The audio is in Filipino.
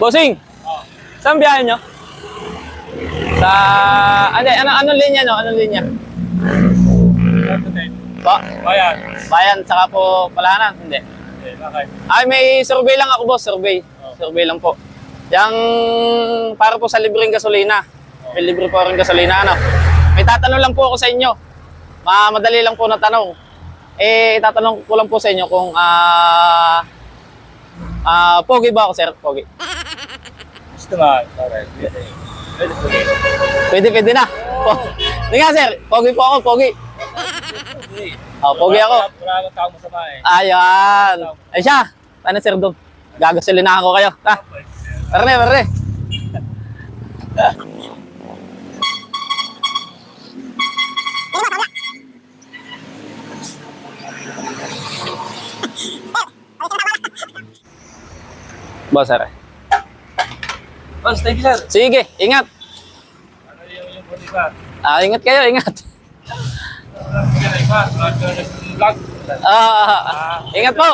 Bossing, Oh. saan biyahe nyo? Sa... Anong linya no? Anong linya? Ba? Bayan. Bayan, saka po Palahanan? Hindi. Bakit? Ay, may survey lang ako, boss. Survey. Survey lang po. Yang para po sa libreng gasolina. May libre po rin gasolina, ano? May tatanong lang po ako sa inyo. Madali lang po na tanong. Tatanong ko lang po sa inyo kung pogi ba ako, sir? Pogi. Gusto nga. Alright. Pwede na. Hindi nga, sir. Pogi po ako, pogi. Pogi ako. Wala kang tao masama eh. Ayan. Ay siya. Ano, sir, doon? Gagasolina ako kayo. Ha? Pare. Boss, sir. Boss, thank you sir. Sige, ingat. Ano yung bodyguard? Ingat kayo, ingat. Vlog. Ingat po.